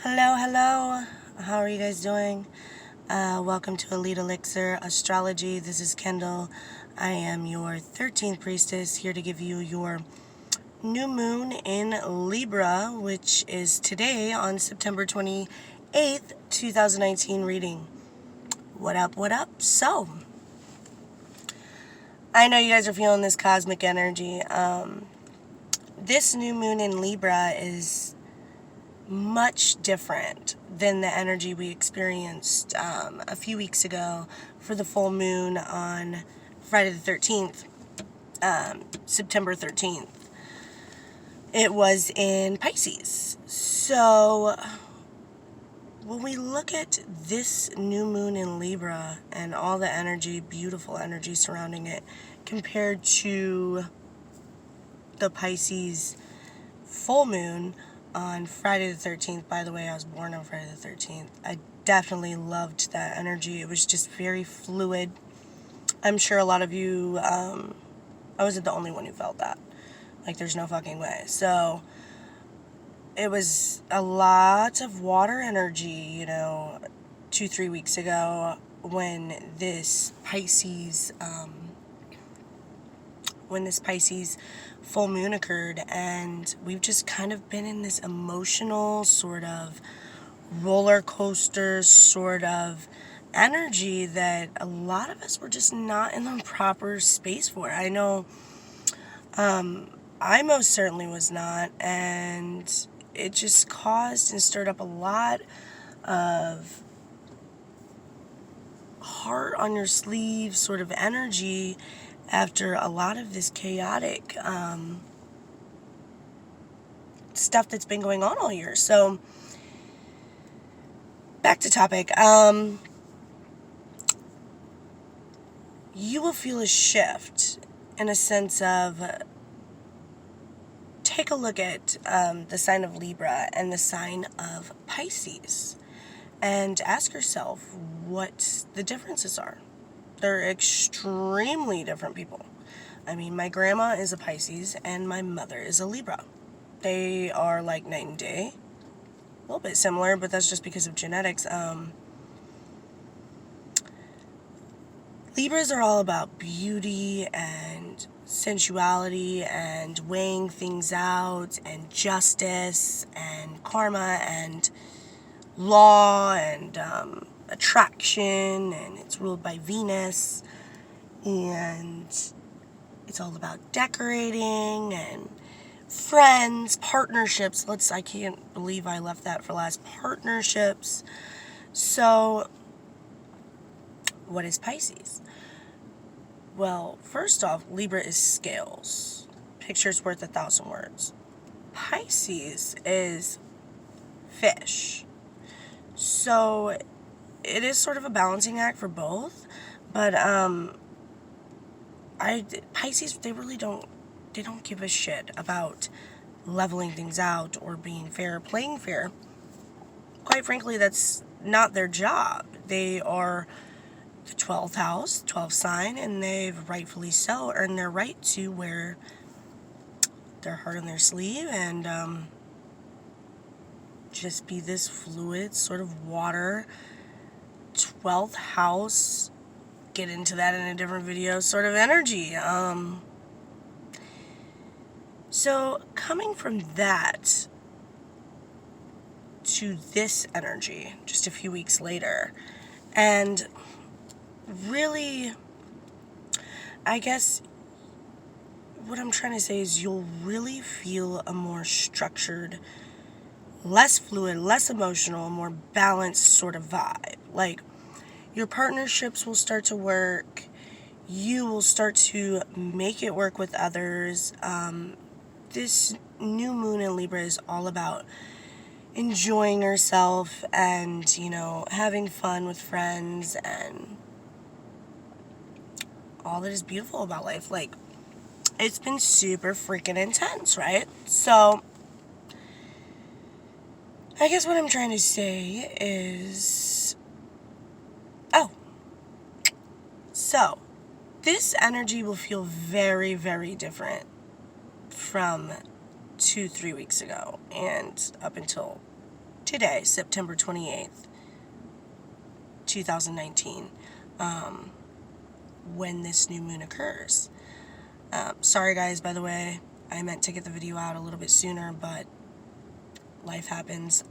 Hello, hello. How are you guys doing? Welcome to Elite Elixir Astrology. This is Kendall. I am your 13th priestess, here to give you your new moon in Libra, which is today on September 28th, 2019 reading. What up, what up? So, I know you guys are feeling this cosmic energy. This new moon in Libra is much different than the energy we experienced a few weeks ago for the full moon on Friday the 13th, September 13th. It was in Pisces. So when we look at this new moon in Libra and all the energy, beautiful energy surrounding it, compared to the Pisces full moon on Friday the 13th. By the way, I was born on Friday the 13th. I definitely loved that energy. It was just very fluid. I'm sure a lot of you, I wasn't the only one who felt that. Like, there's no fucking way. So, it was a lot of water energy, 2-3 weeks ago when this Pisces full moon occurred, and we've just kind of been in this emotional sort of roller coaster sort of energy that a lot of us were just not in the proper space for. I know I most certainly was not, and it just caused and stirred up a lot of heart on your sleeve sort of energy after a lot of this chaotic stuff that's been going on all year. So, back to topic. You will feel a shift in a sense of, take a look at the sign of Libra and the sign of Pisces and ask yourself what the differences are. They're extremely different people. I mean, my grandma is a Pisces and my mother is a Libra. They are like night and day. A little bit similar, but that's just because of genetics. Libras are all about beauty and sensuality and weighing things out and justice and karma and law and attraction, and it's ruled by Venus, and it's all about decorating and friends, partnerships. I can't believe I left that for last. Partnerships. So, what is Pisces? Well, first off, Libra is scales. Picture's worth 1,000 words. Pisces is fish. So, it is sort of a balancing act for both, but Pisces, they don't give a shit about leveling things out or being fair, playing fair. Quite frankly, that's not their job. They are the 12th house, 12th sign, and they've rightfully so earned their right to wear their heart on their sleeve and just be this fluid sort of water 12th house, get into that in a different video, sort of energy. So coming from that to this energy just a few weeks later, and really, I guess what I'm trying to say is you'll really feel a more structured, less fluid, less emotional, more balanced sort of vibe. Like, your partnerships will start to work. You will start to make it work with others. This new moon in Libra is all about enjoying yourself and, having fun with friends and all that is beautiful about life. Like, it's been super freaking intense, right? So, I guess what I'm trying to say is, so, this energy will feel very, very different from 2-3 weeks ago and up until today, September 28th, 2019, when this new moon occurs. Sorry guys, by the way, I meant to get the video out a little bit sooner, but life happens.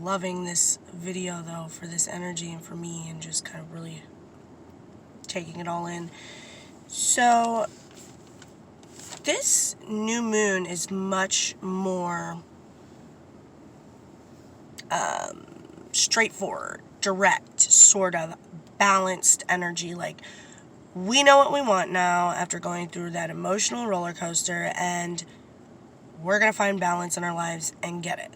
Loving this video though, for this energy and for me, and just kind of really taking it all in. So this new moon is much more straightforward, direct, sort of balanced energy. Like, we know what we want now after going through that emotional roller coaster, and we're going to find balance in our lives and get it.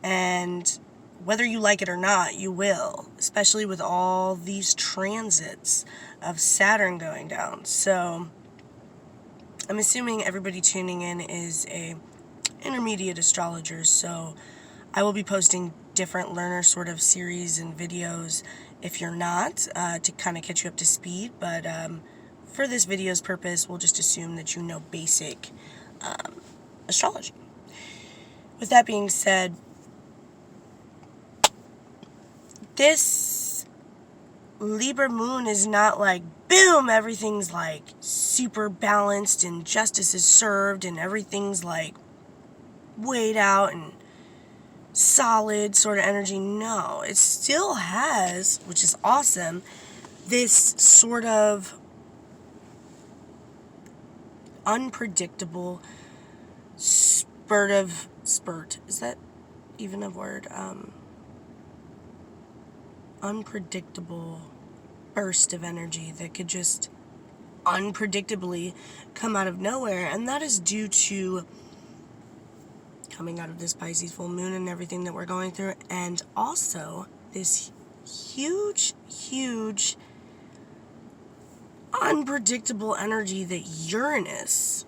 And whether you like it or not, you will, especially with all these transits of Saturn going down. So I'm assuming everybody tuning in is a intermediate astrologer, so I will be posting different learner sort of series and videos if you're not, to kind of catch you up to speed. But for this video's purpose, we'll just assume that you know basic astrology. With that being said, this Libra moon is not like, boom, everything's like super balanced and justice is served and everything's like weighed out and solid sort of energy. No, it still has, which is awesome, this sort of unpredictable spurt, is that even a word? Unpredictable burst of energy that could just unpredictably come out of nowhere, and that is due to coming out of this Pisces full moon and everything that we're going through, and also this huge unpredictable energy that Uranus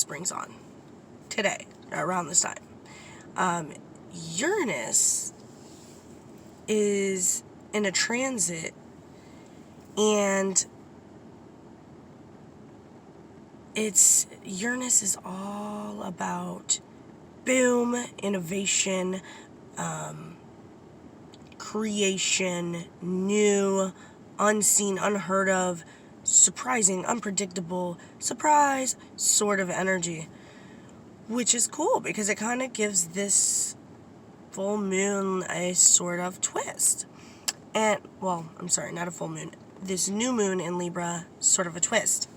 brings on today around this time. Uranus is in a transit, and Uranus is all about boom, innovation, creation, new, unseen, unheard of, surprising, unpredictable, surprise sort of energy. Which is cool because it kind of gives this full moon a sort of twist. And, well, I'm sorry, not a full moon. This new moon in Libra, sort of a twist.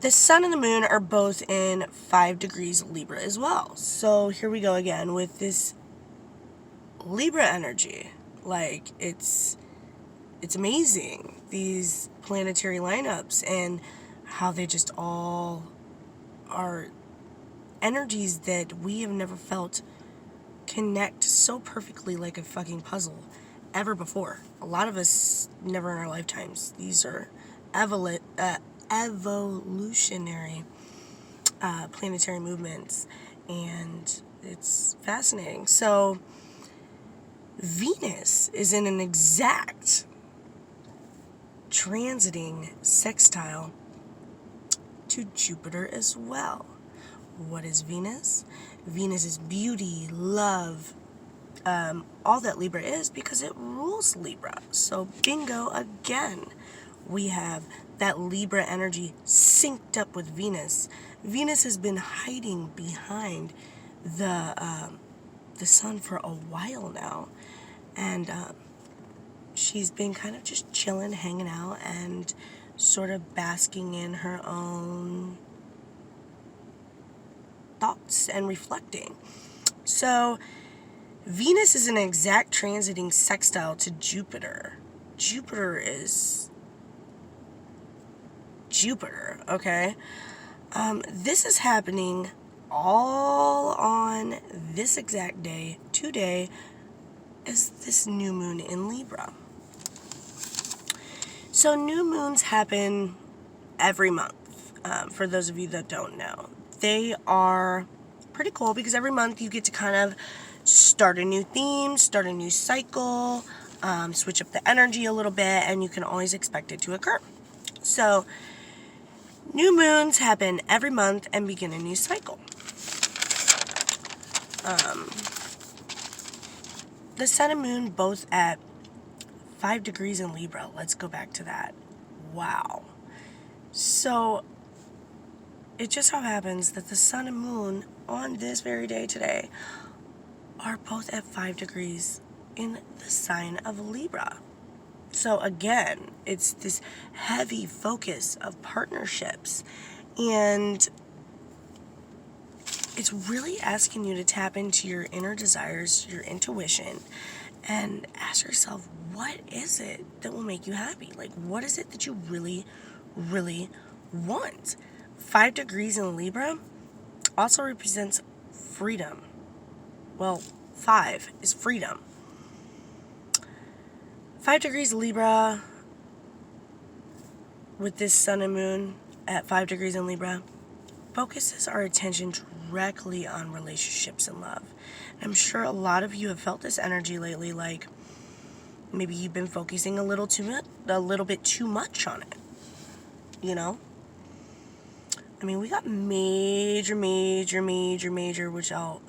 The sun and the moon are both in 5 degrees Libra as well. So here we go again with this Libra energy. Like, it's amazing, these planetary lineups and how they just all are energies that we have never felt connect so perfectly like a fucking puzzle ever before. A lot of us never in our lifetimes. These are evolutionary planetary movements, and it's fascinating. So Venus is in an exact transiting sextile to Jupiter as well. What is Venus? Venus is beauty, love, all that Libra is, because it rules Libra. So bingo again. We have that Libra energy synced up with Venus. Venus has been hiding behind the sun for a while now, and she's been kind of just chilling, hanging out, and sort of basking in her own thoughts and reflecting. So Venus is an exact transiting sextile to Jupiter. Jupiter is Jupiter, okay? This is happening all on this exact day. Today is this new moon in Libra. So new moons happen every month, for those of you that don't know. They are pretty cool because every month you get to kind of start a new theme, start a new cycle, switch up the energy a little bit, and you can always expect it to occur. So, new moons happen every month and begin a new cycle. The sun and moon both at 5 degrees in Libra. Let's go back to that. Wow. So, it just so happens that the sun and moon on this very day today are both at 5 degrees in the sign of Libra. So again, it's this heavy focus of partnerships, and it's really asking you to tap into your inner desires, your intuition, and ask yourself, what is it that will make you happy? Like, what is it that you really, really want? 5 degrees in Libra also represents freedom. Well, 5 is freedom. 5 degrees Libra with this sun and moon at 5 degrees in Libra focuses our attention directly on relationships and love. I'm sure a lot of you have felt this energy lately, like maybe you've been focusing a little bit too much on it. You know? I mean, we got major, which I'll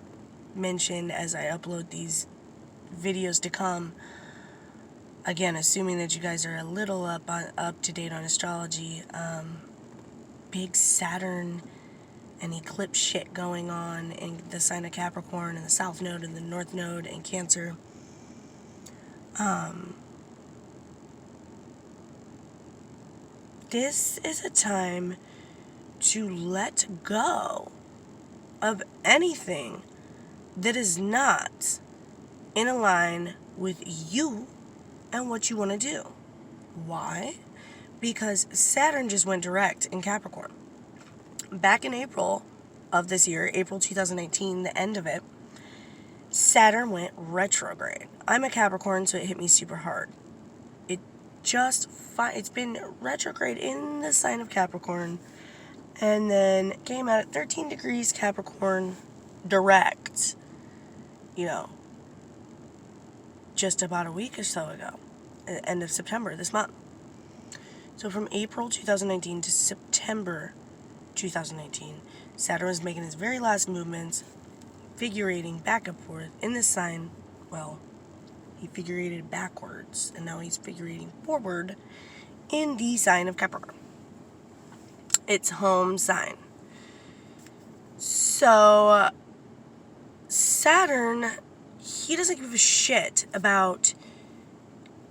mention as I upload these videos to come. Again, assuming that you guys are a little up to date on astrology, big Saturn and eclipse shit going on in the sign of Capricorn and the South Node and the North Node and Cancer. This is a time to let go of anything that is not in a line with you and what you want to do. Why? Because Saturn just went direct in Capricorn. Back in April of this year, April 2019, the end of it, Saturn went retrograde. I'm a Capricorn, so it hit me super hard. It's been retrograde in the sign of Capricorn, and then came out at 13 degrees Capricorn direct, just about a week or so ago, end of September this month. So from April 2019 to September 2019, Saturn was making his very last movements, figurating back and forth in this sign. Well, he figurated backwards, and now he's figurating forward in the sign of Capricorn. Its home sign. So, Saturn, he doesn't give a shit about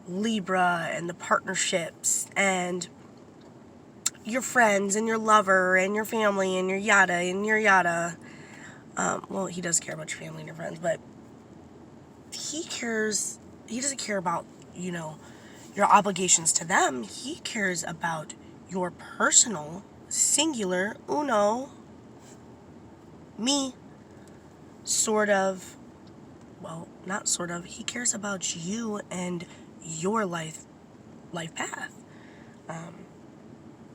Libra and the partnerships and your friends and your lover and your family and your yada and your yada. Well, he does care about your family and your friends, but he doesn't care about, your obligations to them. He cares about your personal, singular, uno, me, sort of, well, not sort of, he cares about you and your life path.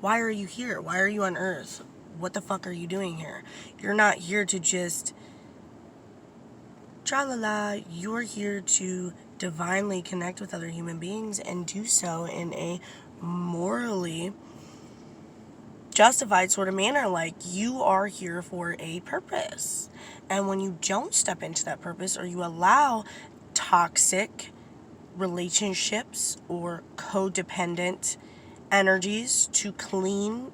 Why are you here? Why are you on Earth? What the fuck are you doing here? You're not here to just tra-la-la. You're here to divinely connect with other human beings and do so in a morally justified sort of manner. Like, you are here for a purpose. And when you don't step into that purpose, or you allow toxic relationships or codependent energies to cling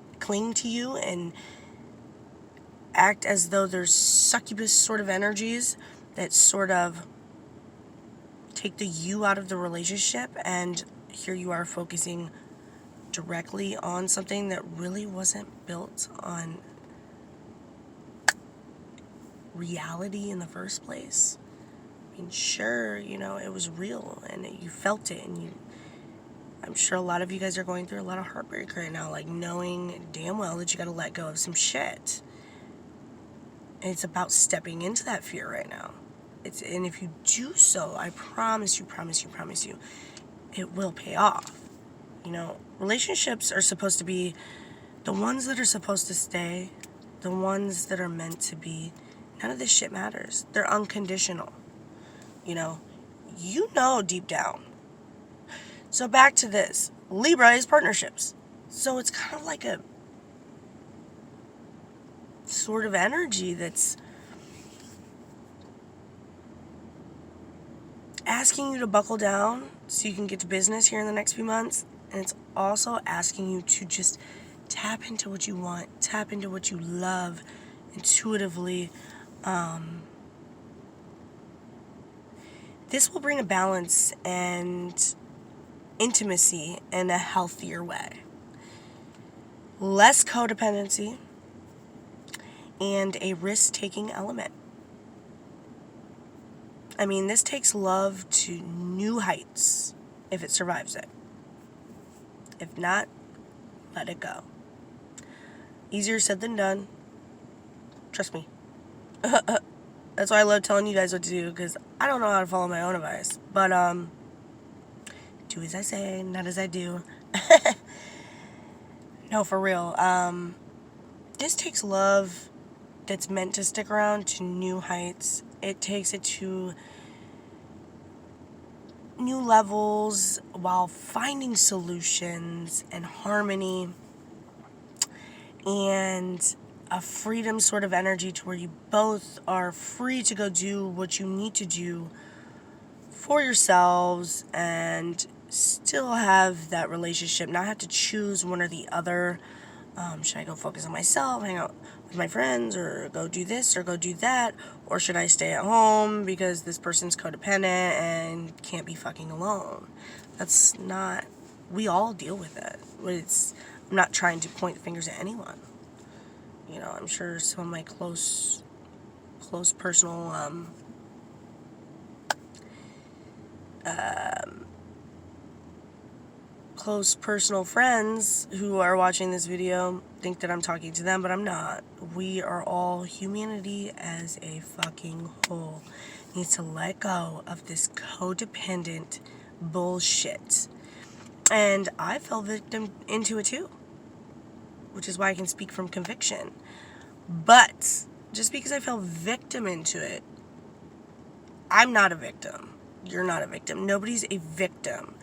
to you and act as though there's succubus sort of energies that sort of take the you out of the relationship, and here you are focusing directly on something that really wasn't built on reality in the first place. I mean, sure, it was real and you felt it, and I'm sure a lot of you guys are going through a lot of heartbreak right now, like knowing damn well that you gotta let go of some shit. And it's about stepping into that fear right now. And if you do so, I promise you, it will pay off. Relationships are supposed to be the ones that are supposed to stay, the ones that are meant to be. None of this shit matters. They're unconditional. Deep down So back to this. Libra is partnerships. So it's kind of like a sort of energy that's asking you to buckle down so you can get to business here in the next few months. And it's also asking you to just tap into what you want, tap into what you love intuitively. This will bring a balance and intimacy in a healthier way. Less codependency and a risk-taking element. I mean, this takes love to new heights if it survives it. If not, let it go. Easier said than done. Trust me. That's why I love telling you guys what to do, because I don't know how to follow my own advice. But, do as I say, not as I do. No, for real. This takes love that's meant to stick around to new heights. It takes it to new levels while finding solutions and harmony and a freedom sort of energy to where you both are free to go do what you need to do for yourselves and still have that relationship, not have to choose one or the other. Should I go focus on myself, hang out with my friends, or go do this or go do that? Or should I stay at home because this person's codependent and can't be fucking alone? That's not... We all deal with it. I'm not trying to point fingers at anyone. You know, I'm sure some of my close personal close personal friends who are watching this video think that I'm talking to them, but I'm not. We are all humanity as a fucking whole. Needs to let go of this codependent bullshit. And I fell victim into it too, which is why I can speak from conviction. But just because I fell victim into it, I'm not a victim. You're not a victim. Nobody's a victim.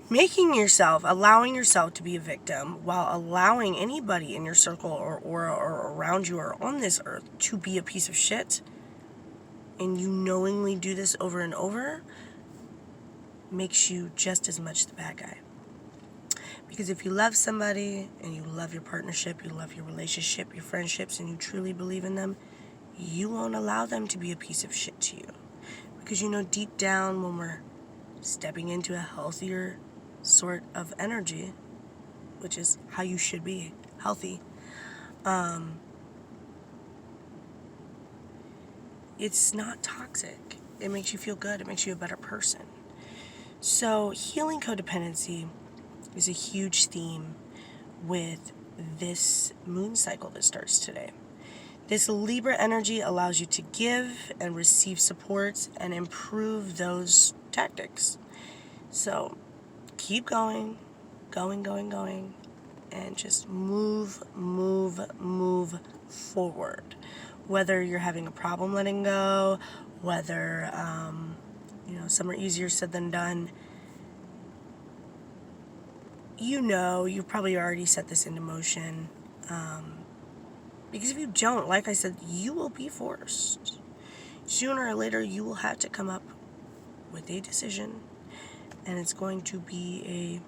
Allowing yourself to be a victim while allowing anybody in your circle or around you or on this earth to be a piece of shit, and you knowingly do this over and over, makes you just as much the bad guy. Because if you love somebody and you love your partnership, you love your relationship, your friendships, and you truly believe in them, you won't allow them to be a piece of shit to you. Because you know deep down, when we're stepping into a healthier sort of energy, which is how you should be, healthy, it's not toxic. It makes you feel good. It makes you a better person. So healing codependency is a huge theme with this moon cycle that starts today. This Libra energy allows you to give and receive support and improve those tactics. So keep going, and just move forward. Whether you're having a problem letting go, whether, some are easier said than done. You've probably already set this into motion. Because if you don't, like I said, you will be forced. Sooner or later, you will have to come up with a decision, and it's going to be a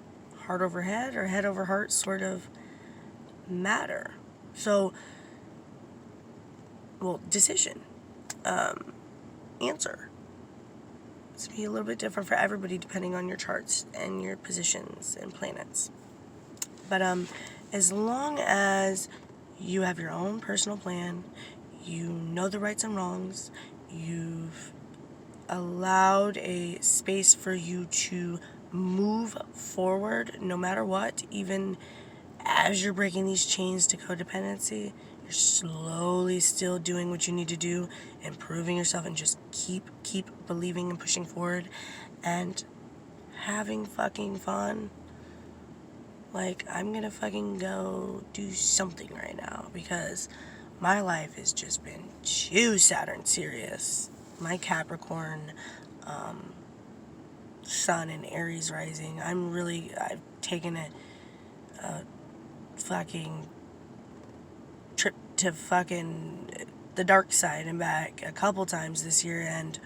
heart over head or head over heart sort of matter. So, decision, answer. It's going to be a little bit different for everybody depending on your charts and your positions and planets. But as long as you have your own personal plan, you know the rights and wrongs, you've allowed a space for you to move forward no matter what, even as you're breaking these chains to codependency, you're slowly still doing what you need to do, improving yourself, and just keep believing and pushing forward and having fucking fun. Like, I'm gonna fucking go do something right now because my life has just been too Saturn serious. My Capricorn, sun and Aries rising. I've taken a fucking trip to fucking the dark side and back a couple times this year, and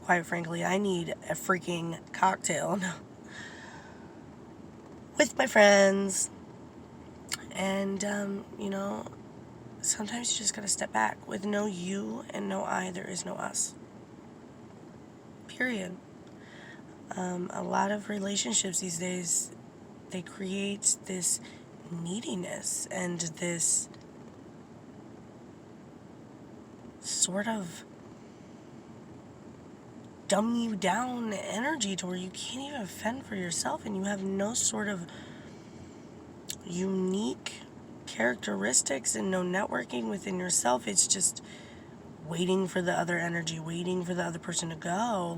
quite frankly, I need a freaking cocktail with my friends. And, sometimes you just gotta step back. With no you and no I, there is no us. Period. A lot of relationships these days, they create this neediness and this sort of dumb you down energy to where you can't even fend for yourself, and you have no sort of unique characteristics and no networking within yourself. It's just waiting for the other energy, waiting for the other person to go.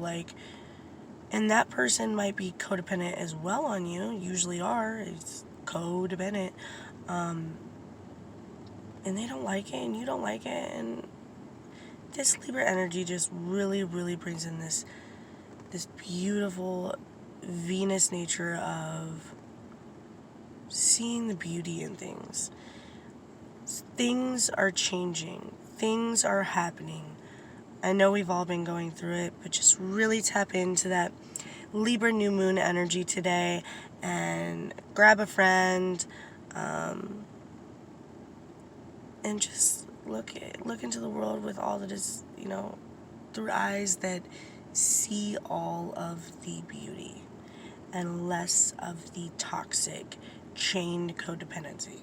And that person might be codependent as well on you, usually are. It's codependent. And they don't like it, and you don't like it. And this Libra energy just really, really brings in this beautiful Venus nature of seeing the beauty in things. Things are changing. Things are happening. I know we've all been going through it, but just really tap into that Libra new moon energy today and grab a friend, and just look into the world with all that is, through eyes that see all of the beauty and less of the toxic chained codependency.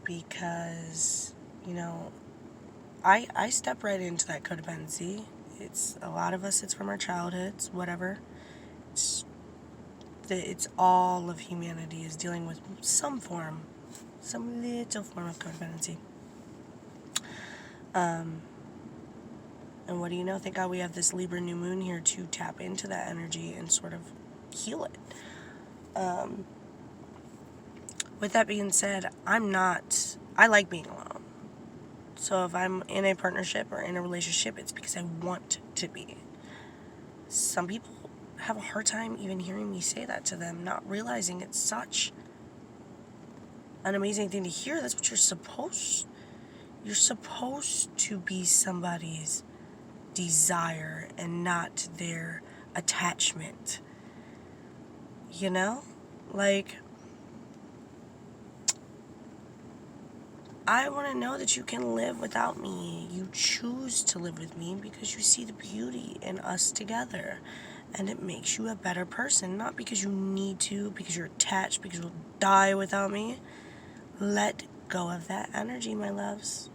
Because, I step right into that codependency. It's a lot of us, it's from our childhoods, whatever. It's all of humanity is dealing with some little form of codependency. And what do you know? Thank God we have this Libra new moon here to tap into that energy and sort of heal it. With that being said, I like being alone. So if I'm in a partnership or in a relationship, it's because I want to be. Some people have a hard time even hearing me say that to them, not realizing it's such an amazing thing to hear. That's what you're supposed to be somebody's desire and not their attachment. I want to know that you can live without me. You choose to live with me because you see the beauty in us together. And it makes you a better person. Not because you need to, because you're attached, because you'll die without me. Let go of that energy, my loves.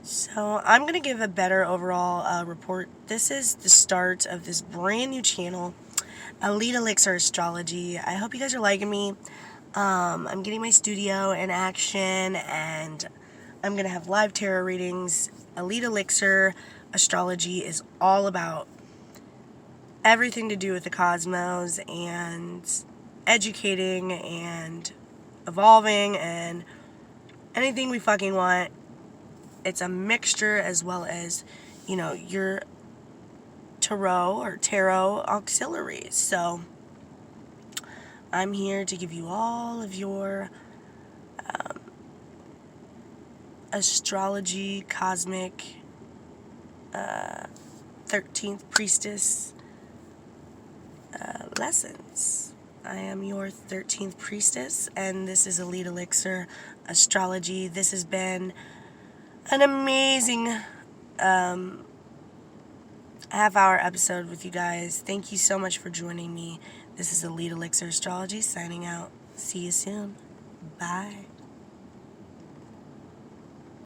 So I'm going to give a better overall report. This is the start of this brand new channel, Elite Elixir Astrology. I hope you guys are liking me. I'm getting my studio in action, and I'm going to have live tarot readings. Elite Elixir Astrology is all about everything to do with the cosmos and educating and evolving and anything we fucking want. It's a mixture as well as, your tarot auxiliaries. So I'm here to give you all of your astrology, cosmic, 13th priestess lessons. I am your 13th priestess, and this is Elite Elixir Astrology. This has been an amazing half-hour episode with you guys. Thank you so much for joining me. This is Elite Elixir Astrology signing out. See you soon. Bye.